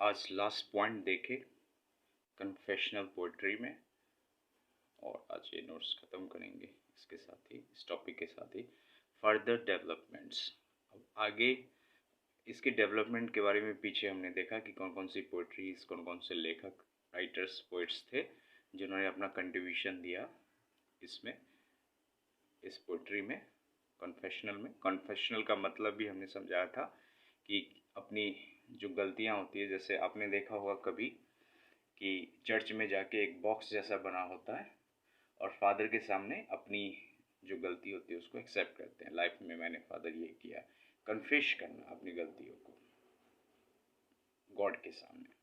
आज last point देखे confessional poetry में, और आज ये नोट्स ख़त्म करेंगे इसके साथ ही, इस टॉपिक के साथ ही फर्दर डेवलपमेंट्स। अब आगे इसके डेवलपमेंट के बारे में पीछे हमने देखा कि कौन कौन सी पोइट्रीज, कौन कौन से लेखक, राइटर्स, पोइट्स थे जिन्होंने अपना कंट्रीब्यूशन दिया इसमें, इस पोइट्री में, कन्फेशनल में। कन्फेशनल का मतलब भी हमने समझाया था कि अपनी जो गलतियां होती है, जैसे आपने देखा होगा कभी कि चर्च में जाके एक बॉक्स जैसा बना होता है और फादर के सामने अपनी जो गलती होती है उसको एक्सेप्ट करते हैं। लाइफ में मैंने फादर ये किया, कन्फेश करना अपनी गलतियों को गॉड के सामने।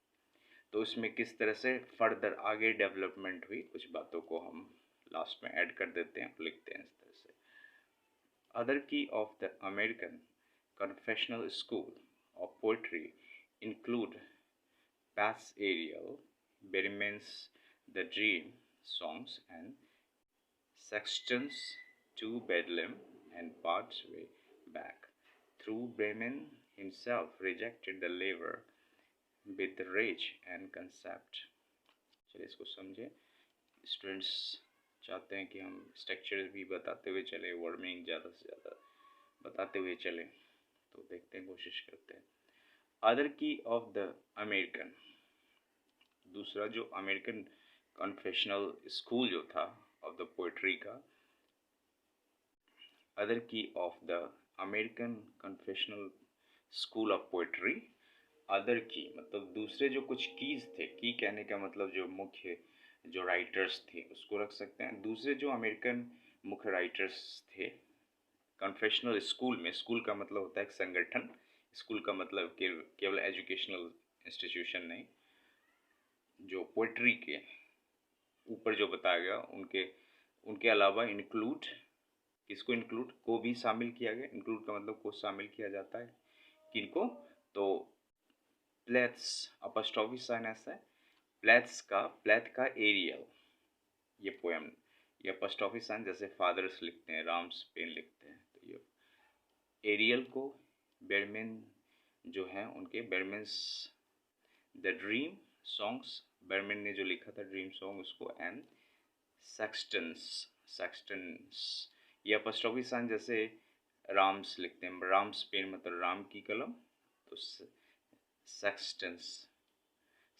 तो उसमें किस तरह से फर्दर आगे डेवलपमेंट हुई, कुछ बातों को हम लास्ट में ऐड कर देते हैं, लिखते हैं इस तरह से। Other key of the American confessional school of poetry include Pass Ariel, Berryman's The Dream songs, and Sexton's To Bedlam and Parts Way Back. Through Bremen himself rejected the laver with rage and concept. चलिए इसको समझे। Students चाहते हैं कि हम structure भी बताते हुए चले, वर्ड मीनिंग ज़्यादा से ज़्यादा बताते हुए चले, तो देखते हैं, कोशिश करते हैं। अदर की ऑफ द अमेरिकन, दूसरा जो अमेरिकन कन्फेशनल स्कूल जो था ऑफ द पोइट्री का, अदर की of the American confessional school of poetry. Other की मतलब दूसरे जो कुछ कीज थे, की कहने का मतलब जो मुख्य जो राइटर्स थे उसको रख सकते हैं। दूसरे जो अमेरिकन मुख्य राइटर्स थे कन्फेशनल स्कूल में, स्कूल का मतलब होता है एक संगठन, स्कूल का मतलब केवल एजुकेशनल इंस्टीट्यूशन नहीं, जो पोइट्री के ऊपर जो बताया गया उनके अलावा इंक्लूड, किसको इंक्लूड, को भी शामिल किया गया। इंक्लूड का मतलब को शामिल किया जाता है, किनको, तो प्लेथ्स, अपॉस्ट्रोफी साइन ऐसा है, प्लेथ का एरियल, ये पोएम, ये अपॉस्ट्रोफी साइन जैसे फादर्स लिखते हैं, राम्स पेन लिखते हैं, तो ये एरियल को बेरमेन जो है उनके बेरमेन्स द ड्रीम सॉन्ग्स, बेरमेन ने जो लिखा था ड्रीम सॉन्ग उसको, एंड सेक्सटन्स ये अपॉस्ट्रोफी साइन जैसे राम्स लिखते हैं, राम्स पेन मतलब राम की कलम, तो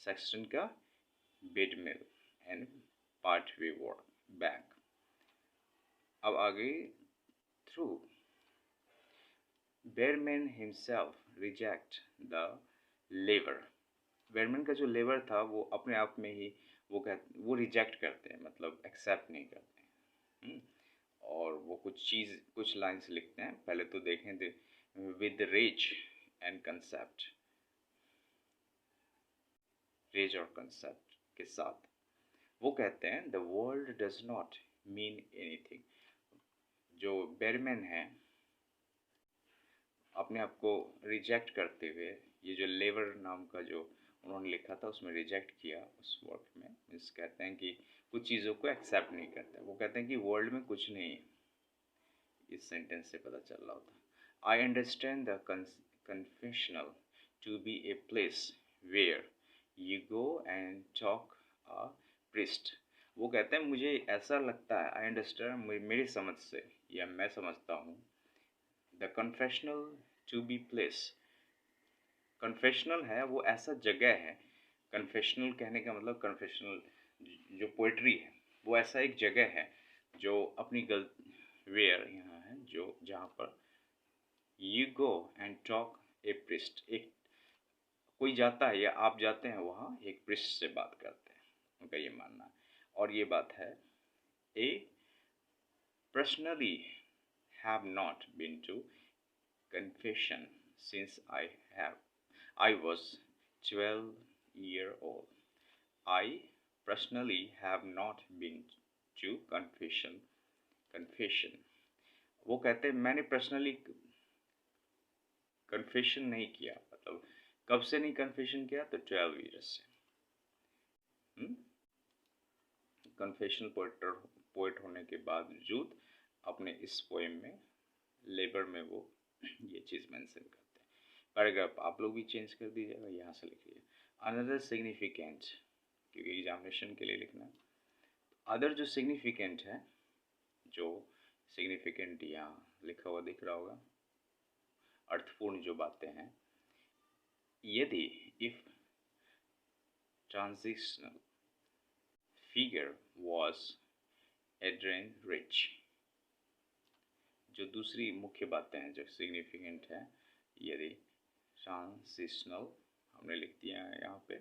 सेक्सटन का बेडमेल and part way word back. अब आगे, through Berryman himself reject the लेवर, बेरमैन का जो लेवर था वो अपने आप में ही वो रिजेक्ट करते हैं, मतलब एक्सेप्ट नहीं करते हैं। और वो कुछ लाइन्स लिखते हैं, पहले तो देखें with rage and concept, rage और कंसेप्ट के साथ वो कहते हैं the world does not mean anything. जो बेरमैन है अपने आप को रिजेक्ट करते हुए, ये जो लेवर नाम का जो उन्होंने लिखा था उसमें रिजेक्ट किया उस वर्क में, इस कहते हैं कि कुछ चीज़ों को एक्सेप्ट नहीं करते, वो कहते हैं कि वर्ल्ड में कुछ नहीं है, इस सेंटेंस से पता चल रहा होता। I understand the confessional to be a place where you go and talk a priest. वो कहते हैं मुझे ऐसा लगता है, आई अंडरस्टैंड मेरी समझ से, या मैं समझता हूँ, the confessional to be place, confessional है वो ऐसा जगह है, कन्फेशनल कहने का मतलब कन्फेशनल जो पोइट्री है वो ऐसा एक जगह है जो अपनी वेयर यहाँ है, जो जहाँ पर you go and talk A priest, एक कोई जाता है या आप जाते हैं वहाँ एक प्रिस्ट से बात करते हैं, उनका ये मानना है। और ये बात है, I personally have not been to confession since I was 12 years old. I personally have not been to confession. वो कहते हैं मैंने पर्सनली कन्फेशन नहीं किया, मतलब कब से नहीं कन्फेशन किया, तो 12 ईयर्स से। कन्फेशनल पोएट होने के बावजूद अपने इस पोएम में लेबर में वो ये चीज़ मेंशन करते हैं। पैराग्राफ आप लोग भी चेंज कर दीजिएगा, यहाँ से लिखिए, अनदर सिग्निफिकेंट, क्योंकि एग्जामिनेशन के लिए लिखना है। अदर जो सिग्निफिकेंट है, जो सिग्निफिकेंट यहाँ लिखा हुआ दिख रहा होगा, अर्थपूर्ण जो बातें हैं, यदि if transitional figure was Adrienne rich, जो दूसरी मुख्य बातें हैं जो सिग्निफिकेंट है, यदि ट्रांजिशनल हमने लिख दिया है यहाँ पे,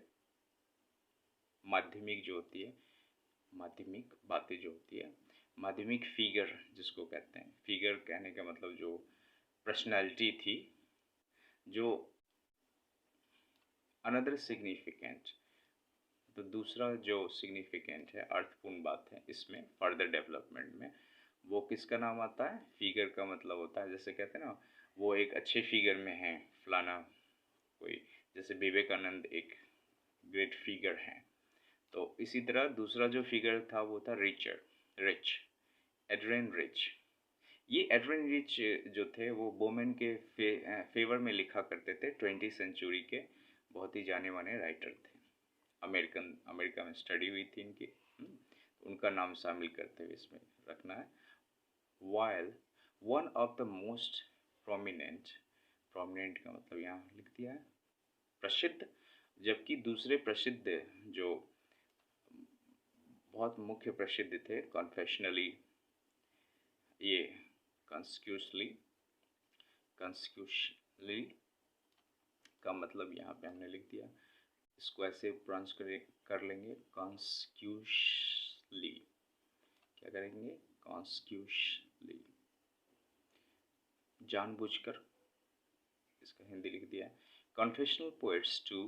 माध्यमिक जो होती है, माध्यमिक बातें जो होती है, माध्यमिक फिगर जिसको कहते हैं, फिगर कहने का मतलब जो पर्सनालिटी थी, जो अनदर सिग्निफिकेंट, तो दूसरा जो सिग्निफिकेंट है, अर्थपूर्ण बात है इसमें फर्दर डेवलपमेंट में, वो किसका नाम आता है? फिगर का मतलब होता है, जैसे कहते हैं ना वो एक अच्छे फिगर में है फलाना कोई, जैसे विवेकानंद एक ग्रेट फिगर है, तो इसी तरह दूसरा जो फिगर था वो था रिच, एड्रेन रिच। ये एड्रेन रिच जो थे वो बोमेन के फेवर में लिखा करते थे, 20वीं सेंचुरी के बहुत ही जाने माने राइटर थे, अमेरिका में स्टडी हुई थी इनकी, उनका नाम शामिल करते हुए इसमें रखना है। While one of the most prominent का मतलब यहाँ लिख दिया है प्रसिद्ध, जबकि दूसरे प्रसिद्ध जो बहुत मुख्य प्रसिद्ध थे, कॉन्फेशनली, ये कॉन्स्टिट्यूशनली का मतलब यहाँ पे हमने लिख दिया, इसको ऐसे प्रोनाउंस कर लेंगे कॉन्स्टिट्यूशनली, क्या करेंगे? कॉन्स्टिट्यूशनली, जानबूझकर इसका हिंदी लिख दिया। Confessional poets to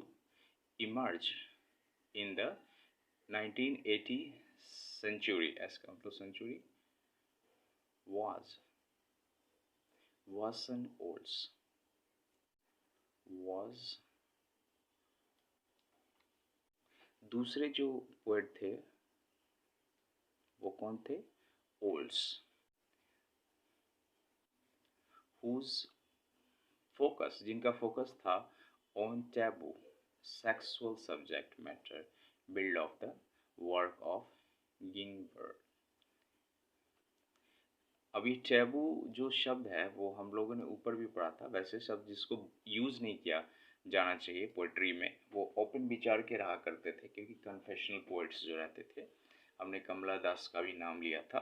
emerge in the 1980 century, as come to century, was दूसरे जो पोएट थे वो कौन थे? ओल्ड्स, whose focus, जिनका फोकस था on taboo sexual subject matter build off the work of Ginsberg. अभी टैबू जो शब्द है वो हम लोगों ने ऊपर भी पढ़ा था, वैसे शब्द जिसको यूज़ नहीं किया जाना चाहिए पोइट्री में, वो ओपन विचार के रहा करते थे, क्योंकि कन्फेशनल पोइट्स जो रहते थे, हमने कमला दास का भी नाम लिया था,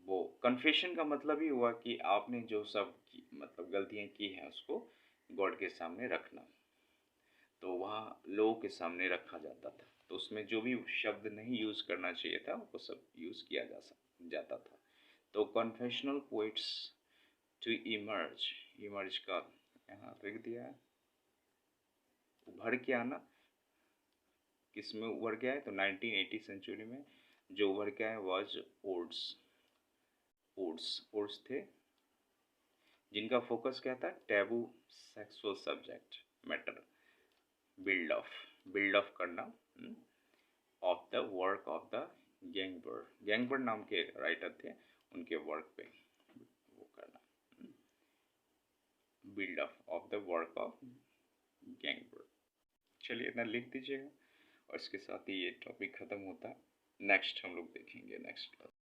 वो कन्फेशन का मतलब ही हुआ कि आपने जो सब मतलब गलतियाँ की हैं उसको गॉड के सामने रखना, तो वहाँ लोगों के सामने रखा जाता था, तो उसमें जो भी शब्द नहीं यूज़ करना चाहिए था वो सब यूज़ किया जाता था। तो कन्फेशनल पोइट्स टू इमर्ज का यहाँ लिख दिया है, उभर के आना, किस में उभर के आए? तो 1980 सेंचुरी में जो उभर के आए वाज ओड्स थे, जिनका फोकस क्या था? Taboo sexual subject matter build off करना of the work of the Ginsberg नाम के राइटर थे, उनके वर्क पे वो करना, build off the work of Ginsberg. चलिए इतना लिख दीजिएगा और इसके साथ ही ये टॉपिक ख़त्म होता है। नेक्स्ट हम लोग देखेंगे नेक्स्ट क्लास।